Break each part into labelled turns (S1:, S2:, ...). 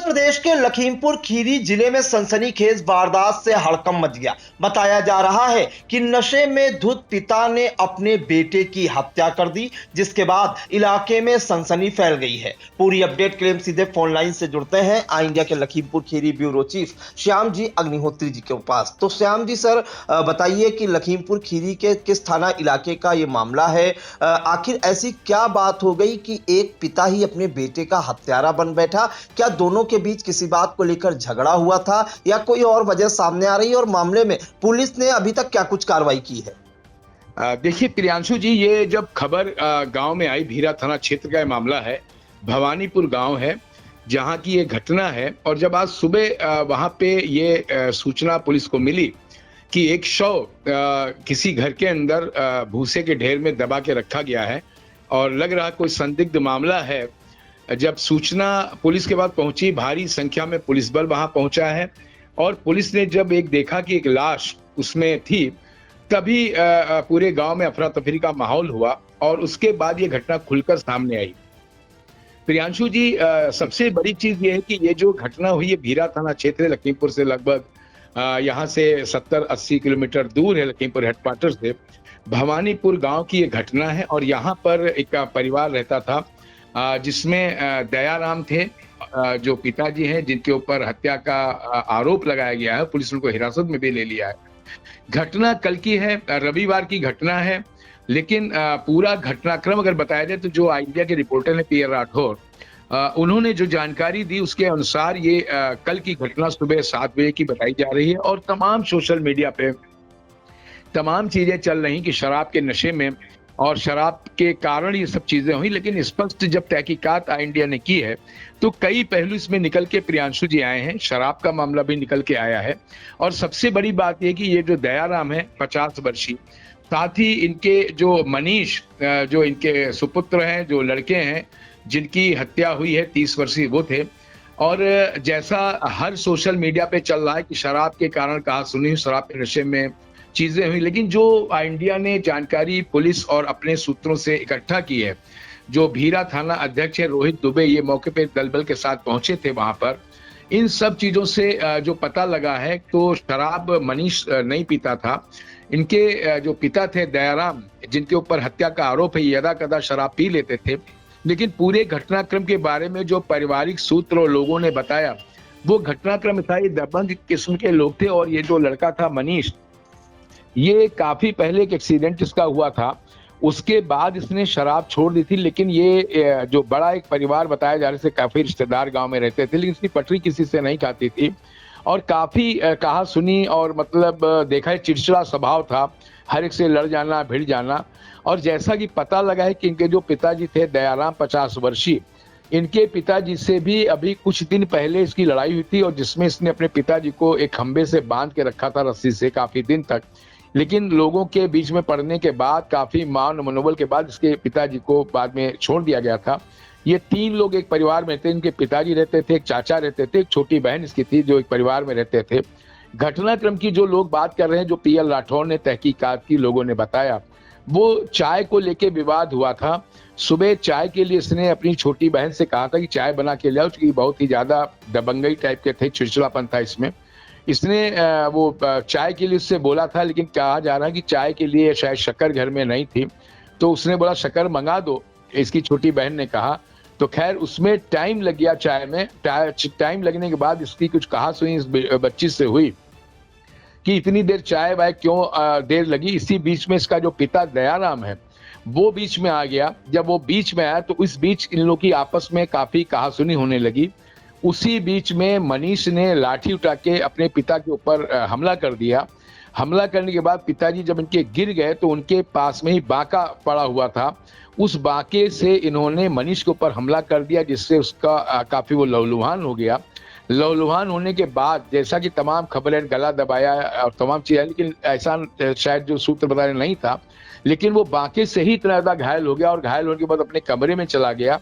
S1: प्रदेश के लखीमपुर खीरी जिले में सनसनीखेज वारदात से हड़कंप मच गया। बताया जा रहा है कि नशे में धुत पिता ने अपने बेटे की हत्या कर दी, जिसके बाद इलाके में सनसनी फैल गई है। पूरी अपडेट के लिए सीधे फोन लाइन से जुड़ते हैं आई इंडिया के लखीमपुर खीरी ब्यूरो चीफ श्याम जी अग्निहोत्री जी के पास। तो श्याम जी सर, बताइए कि लखीमपुर खीरी के किस थाना इलाके का ये मामला है? आखिर ऐसी क्या बात हो गई कि एक पिता ही अपने बेटे का हत्यारा बन बैठा? क्या दोनों के बीच किसी बात को लेकर झगड़ा हुआ था या कोई और वजह सामने आ रही है? और मामले में पुलिस ने अभी तक क्या कुछ कार्रवाई की है?
S2: देखिए प्रियांशु जी, ये जब खबर गांव में आई, भीरा थाना क्षेत्र का मामला है, भवानीपुर गांव है जहां की ये घटना है। और जब आज सुबह वहां पे ये सूचना पुलिस को मिली कि एक शव किसी घर के अंदर भूसे के ढेर में दबा के रखा गया है और लग रहा कोई संदिग्ध मामला है, जब सूचना पुलिस के बाद पहुंची, भारी संख्या में पुलिस बल वहां पहुंचा है और पुलिस ने जब एक देखा कि एक लाश उसमें थी, तभी पूरे गांव में अफरा तफरी का माहौल हुआ और उसके बाद ये घटना खुलकर सामने आई। प्रियांशु जी, सबसे बड़ी चीज ये है कि ये जो घटना हुई है भीरा थाना क्षेत्र लखीमपुर से लगभग यहाँ से 70-80 किलोमीटर दूर है, लखीमपुर हेडक्वार्टर से भवानीपुर गांव की ये घटना है। और यहाँ पर एक परिवार रहता था जिसमें दयाराम थे, जो पिताजी हैं, जिनके ऊपर हत्या का आरोप लगाया गया है। पुलिस उनको हिरासत में भी ले लिया है। घटना कल की है, रविवार की घटना है, लेकिन पूरा घटनाक्रम अगर बताया जाए तो जो इंडिया के रिपोर्टर है पीएल राठौर, उन्होंने जो जानकारी दी उसके अनुसार ये कल की घटना सुबह 7 बजे की बताई जा रही है। और तमाम सोशल मीडिया पे तमाम चीजें चल रही कि शराब के नशे में और शराब के कारण ये सब चीजें हुई। लेकिन स्पष्ट जब तहकीकात इंडिया ने की है तो कई पहलू इसमें निकल के प्रियांशु जी आए हैं। शराब का मामला भी निकल के आया है और सबसे बड़ी बात यह कि ये जो दयाराम है 50 वर्षीय, साथ ही इनके जो मनीष, जो इनके सुपुत्र हैं, जो लड़के हैं जिनकी हत्या हुई है 30 वर्षीय, वो थे। और जैसा हर सोशल मीडिया पे चल रहा है कि शराब के कारण कहा सुनी, शराब के नशे में चीजें हुई, लेकिन जो इंडिया ने जानकारी पुलिस और अपने सूत्रों से इकट्ठा की है, जो भीरा थाना अध्यक्ष है रोहित दुबे, ये मौके पे दलबल के साथ पहुंचे थे वहां पर, इन सब चीजों से जो पता लगा है तो शराब मनीष नहीं पीता था। इनके जो पिता थे दयाराम, जिनके ऊपर हत्या का आरोप है, यदा कदा शराब पी लेते थे। लेकिन पूरे घटनाक्रम के बारे में जो पारिवारिक सूत्र और लोगों ने बताया, वो घटनाक्रम था, ये दबंग किस्म के लोग थे। और ये जो लड़का था मनीष, ये काफी पहले एक एक्सीडेंट इसका हुआ था, उसके बाद इसने शराब छोड़ दी थी। लेकिन ये जो बड़ा एक परिवार बताया जा रहा है, काफी रिश्तेदार गांव में रहते थे, लेकिन इसकी पटरी किसी से नहीं खाती थी और काफी कहा सुनी और मतलब देखा है चिड़चिड़ा स्वभाव था, हर एक से लड़ जाना, भिड़ जाना। और जैसा कि पता लगा है कि इनके जो पिताजी थे दयाराम 50 वर्षीय, इनके पिताजी से भी अभी कुछ दिन पहले इसकी लड़ाई हुई थी और जिसमें इसने अपने पिताजी को एक खंबे से बांध के रखा था रस्सी से काफी दिन तक। लेकिन लोगों के बीच में पड़ने के बाद, काफी मान मनोबल के बाद इसके पिताजी को बाद में छोड़ दिया गया था। ये 3 लोग एक परिवार में थे, इनके पिताजी रहते थे, एक चाचा रहते थे, एक छोटी बहन इसकी थी जो एक परिवार में रहते थे। घटनाक्रम की जो लोग बात कर रहे हैं, जो पीएल राठौर ने तहकीकात की लोगों ने बताया, वो चाय को लेके विवाद हुआ था। सुबह चाय के लिए इसने अपनी छोटी बहन से कहा था कि चाय बना के ले आओ, क्योंकि बहुत ही ज्यादा दबंगई टाइप के थे, चिड़चिड़ापन था इसमें। इसने वो चाय के लिए उससे बोला था, लेकिन कहा जा रहा है कि चाय के लिए शायद शक्कर घर में नहीं थी, तो उसने बोला शक्कर मंगा दो, इसकी छोटी बहन ने कहा। तो खैर उसमें टाइम लग गया, चाय में टाइम लगने के बाद इसकी कुछ कहा सुनी इस बच्ची से हुई कि इतनी देर चाय वाय क्यों देर लगी। इसी बीच में इसका जो पिता दयाराम है वो बीच में आ गया। जब वो बीच में आया तो इस बीच इन लोगों की आपस में काफी कहा सुनी होने लगी। उसी बीच में मनीष ने लाठी उठा के अपने पिता के ऊपर हमला कर दिया। हमला करने के बाद पिताजी जब इनके गिर गए तो उनके पास में ही बांका पड़ा हुआ था, उस बांके से इन्होंने मनीष के ऊपर हमला कर दिया, जिससे उसका काफी वो लहूलुहान हो गया। लहूलुहान होने के बाद जैसा कि तमाम खबरें, गला दबाया और तमाम चीजें, लेकिन ऐसा शायद जो सूत्र बता रहे नहीं था, लेकिन वो बांके से ही इतना ज्यादा घायल हो गया और घायल होने के बाद अपने कमरे में चला गया।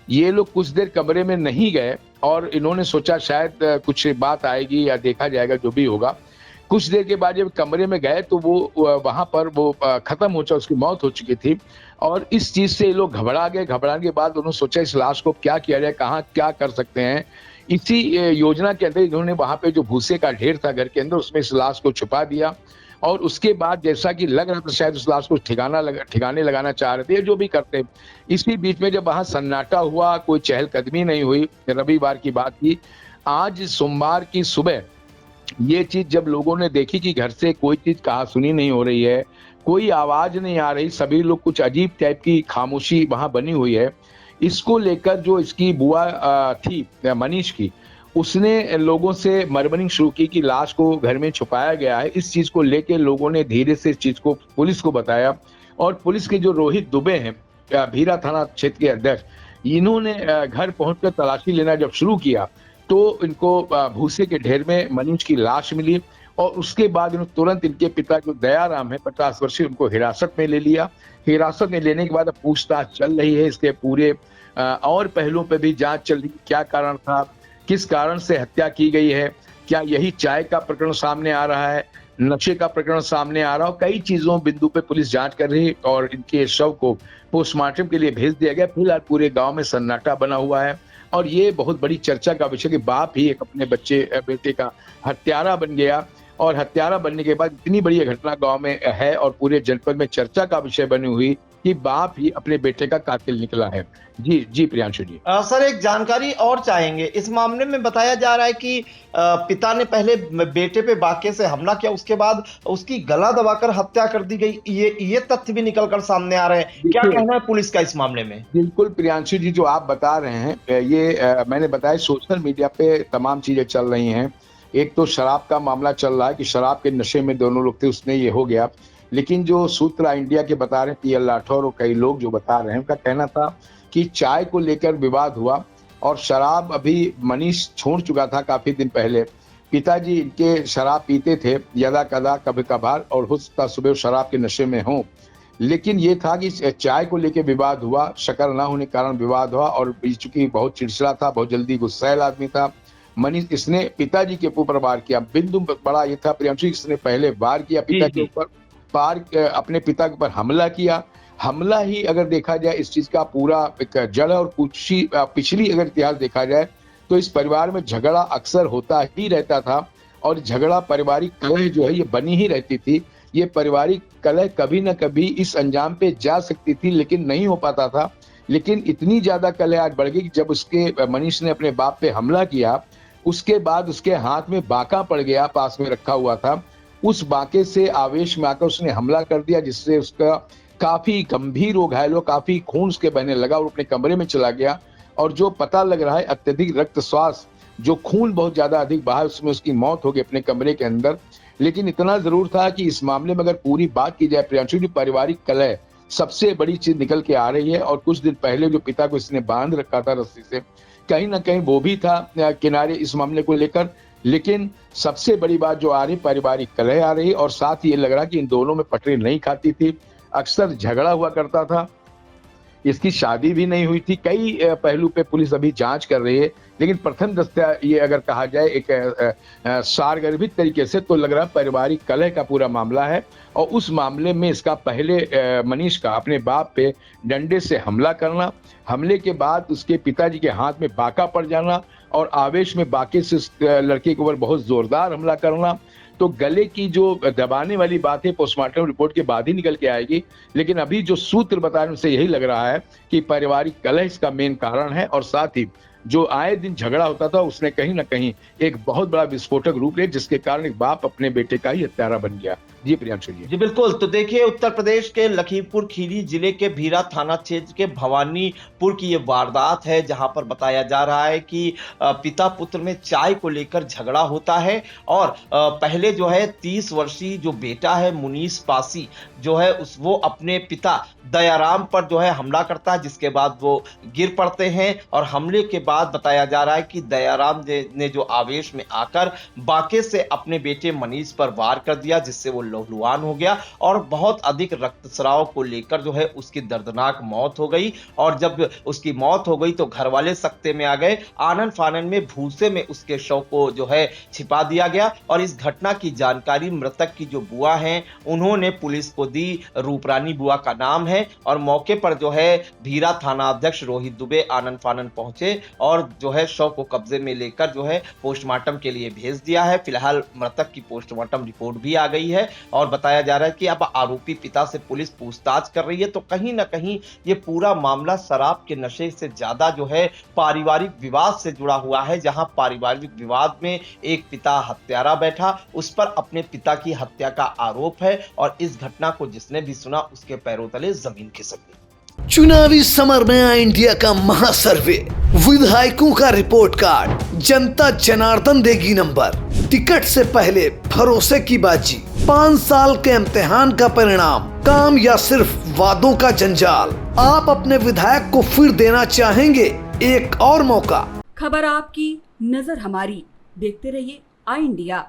S2: ये लोग कुछ देर कमरे में नहीं गए और इन्होंने सोचा शायद कुछ बात आएगी या देखा जाएगा, जो भी होगा। कुछ देर के बाद जब कमरे में गए तो वो वहां पर वो खत्म हो चुका, उसकी मौत हो चुकी थी। और इस चीज से ये लोग घबरा गए। घबराने के बाद उन्होंने सोचा इस लाश को क्या किया जाए, कहाँ क्या कर सकते हैं। इसी योजना के अंदर इन्होंने वहां पे जो भूसे का ढेर था घर के अंदर, उसमें इस लाश को छुपा दिया। और उसके बाद जैसा कि लग रहा था शायद उस लाश को ठिकाने लगाना चाह रहे थे, जो भी करते। इसी बीच में जब वहां सन्नाटा हुआ, कोई चहलकदमी नहीं हुई, रविवार की बात थी, आज सोमवार की सुबह ये चीज जब लोगों ने देखी कि घर से कोई चीज कहा सुनी नहीं हो रही है, कोई आवाज नहीं आ रही, सभी लोग कुछ अजीब टाइप की खामोशी वहां बनी हुई है, इसको लेकर जो इसकी बुआ थी मनीष की, उसने लोगों से मरमरिंग शुरू की कि लाश को घर में छुपाया गया है। इस चीज को लेके लोगों ने धीरे से इस चीज को पुलिस को बताया और पुलिस के जो रोहित दुबे हैं, भीरा थाना क्षेत्र के अध्यक्ष, इन्होंने घर पहुंचकर तलाशी लेना जब शुरू किया तो इनको भूसे के ढेर में मनीष की लाश मिली। और उसके बाद इन्होंने तुरंत इनके पिता जो दयाराम है 50 वर्षीय, उनको हिरासत में ले लिया। हिरासत में लेने के बाद अब पूछताछ चल रही है, इसके पूरे और पहलुओं पे भी जांच चल रही है। क्या कारण था, किस कारण से हत्या की गई है, क्या यही चाय का प्रकरण सामने आ रहा है, नशे का प्रकरण सामने आ रहा हो, कई चीजों बिंदु पे पुलिस जांच कर रही है और इनके शव को पोस्टमार्टम के लिए भेज दिया गया। फिलहाल पूरे गांव में सन्नाटा बना हुआ है और ये बहुत बड़ी चर्चा का विषय कि बाप ही एक अपने बेटे का हत्यारा बन गया और हत्यारा बनने के बाद इतनी बड़ी घटना गांव में है और पूरे जनपद में चर्चा का विषय बनी हुई कि बाप ही अपने बेटे का कातिल निकला है। जी प्रियांशु जी।
S1: सर, एक जानकारी और चाहेंगे। इस मामले में बताया जा रहा है कि पिता ने पहले बेटे पे वाकये से हमला किया, उसके बाद उसकी गला दबाकर हत्या कर दी गई। ये तथ्य भी निकलकर सामने आ रहे हैं। क्या कहना है पुलिस का इस मामले में?
S2: बिल्कुल प्रियांशु जी, जो आप बता रहे हैं ये मैंने बताया, सोशल मीडिया पे तमाम चीजें चल रही हैं। एक तो शराब का मामला चल रहा है कि शराब के नशे में दोनों लोग थे, उसने ये हो गया। लेकिन जो सूत्र इंडिया के बता रहे हैं, पीएल राठौर और कई लोग जो बता रहे हैं, उनका कहना था कि चाय को लेकर विवाद हुआ और शराब अभी मनीष छोड़ चुका था काफी दिन पहले। पिताजी इनके शराब पीते थे यदा कदा, कभी कभार, और हो सकता सुबह शराब के नशे में हों। लेकिन ये था कि चाय को लेकर विवाद हुआ, शक्कर ना होने के कारण विवाद हुआ और चूंकि बहुत चिड़चिड़ा था, बहुत जल्दी गुस्सैल आदमी था मनीष, इसने पिताजी के ऊपर वार किया। बिंदु बड़ा ये था प्रियांशु, इसने पहले वार किया पिता के ऊपर, अपने पिता के ऊपर हमला किया। हमला ही अगर देखा जाए इस चीज का पूरा एक जड़ और पिछली अगर इतिहास देखा जाए तो इस परिवार में झगड़ा अक्सर होता ही रहता था और झगड़ा पारिवारिक कलह जो है ये बनी ही रहती थी। ये पारिवारिक कलह कभी न कभी इस अंजाम पे जा सकती थी लेकिन नहीं हो पाता था। लेकिन इतनी ज्यादा कलह आज बढ़ गई कि जब उसके मनीष ने अपने बाप पे हमला किया, उसके बाद उसके हाथ में बाका पड़ गया, पास में रखा हुआ था। उस बाके से आवेश में आकर उसने हमला कर दिया, जिससे उसका काफी गंभीर हो घायल हो, काफी खून उसके बहने लगा और अपने कमरे में चला गया। और जो पता लग रहा है अत्यधिक रक्त श्वास, जो खून बहुत ज्यादा अधिक बहा, उसमें उसकी मौत हो गई अपने कमरे के अंदर। लेकिन इतना जरूर था कि इस मामले में अगर पूरी बात की जाए प्रियांशु जी, पारिवारिक कलह सबसे बड़ी चीज निकल के आ रही है। और कुछ दिन पहले जो पिता को इसने बांध रखा था रस्सी से, कहीं ना कहीं वो भी था किनारे इस मामले को लेकर। लेकिन सबसे बड़ी बात जो आ रही, पारिवारिक कलह आ रही और साथ ये लग रहा कि इन दोनों में पटरी नहीं खाती थी, अक्सर झगड़ा हुआ करता था, इसकी शादी भी नहीं हुई थी। कई पहलू पे पुलिस अभी जांच कर रही है। लेकिन प्रथम दृष्टया ये अगर कहा जाए एक सारगर्भित तरीके से तो लग रहा पारिवारिक कलह का पूरा मामला है। और उस मामले में इसका पहले मनीष का अपने बाप पे डंडे से हमला करना, हमले के बाद उसके पिताजी के हाथ में बाका पड़ जाना और आवेश में बाके से उस लड़के के ऊपर बहुत जोरदार हमला करना। तो गले की जो दबाने वाली बात है पोस्टमार्टम रिपोर्ट के बाद ही निकल के आएगी। लेकिन अभी जो सूत्र बता रहे हैं उनसे यही लग रहा है कि पारिवारिक कलह इसका मेन कारण है और साथ ही जो आए दिन झगड़ा होता था उसने कहीं ना कहीं एक बहुत बड़ा विस्फोटक रूप लिया, जिसके कारण एक बाप अपने बेटे का ही हत्यारा बन गया। जी प्रियांशु जी।
S1: जी बिल्कुल। तो देखिए, उत्तर प्रदेश के लखीमपुर खीरी जिले के भीरा थाना क्षेत्र के भवानीपुर की ये वारदात है, जहां पर बताया जा रहा है कि पिता पुत्र में चाय को लेकर झगड़ा होता है और पहले जो है 30 वर्षीय जो बेटा है मुनीस पासी जो है वो अपने पिता दयाराम पर जो है हमला करता है, जिसके बाद वो गिर पड़ते हैं और हमले के बाद बताया जा रहा है कि दयाराम ने जो आवेश में आकर बाके से अपने बेटे मनीष पर वार कर दिया, जिससे वो लहूलुहान हो गया और बहुत अधिक रक्तस्राव को लेकर जो है उसकी दर्दनाक मौत हो गई। और जब उसकी मौत हो गई तो घर वाले सकते में आ गए। आनन फानन में भूसे में उसके शव को जो है छिपा दिया गया और इस घटना की जानकारी मृतक की जो बुआ हैं उन्होंने पुलिस को दी। रूपरानी बुआ का नाम है और मौके पर जो है भीरा थाना अध्यक्ष रोहित दुबे आनन फानन पहुंचे और जो है शव को कब्जे में लेकर जो है पोस्टमार्टम के लिए भेज दिया है। फिलहाल मृतक की पोस्टमार्टम रिपोर्ट भी आ गई है और बताया जा रहा है कि अब आरोपी पिता से पुलिस पूछताछ कर रही है। तो कहीं ना कहीं ये पूरा मामला शराब के नशे से ज्यादा जो है पारिवारिक विवाद से जुड़ा हुआ है, जहां पारिवारिक विवाद में एक पिता हत्यारा बैठा, उस पर अपने पिता की हत्या का आरोप है और इस घटना को जिसने भी सुना उसके पैरों तले जमीन खिसक गई।
S3: चुनावी समर में आया इंडिया का महासर्वे, विधायकों का रिपोर्ट कार्ड, जनता जनार्दन देगी नंबर, टिकट से पहले भरोसे की बाजी, 5 साल के इम्तिहान का परिणाम, काम या सिर्फ वादों का जंजाल। आप अपने विधायक को फिर देना चाहेंगे एक और मौका।
S4: खबर आपकी, नजर हमारी, देखते रहिए आई इंडिया।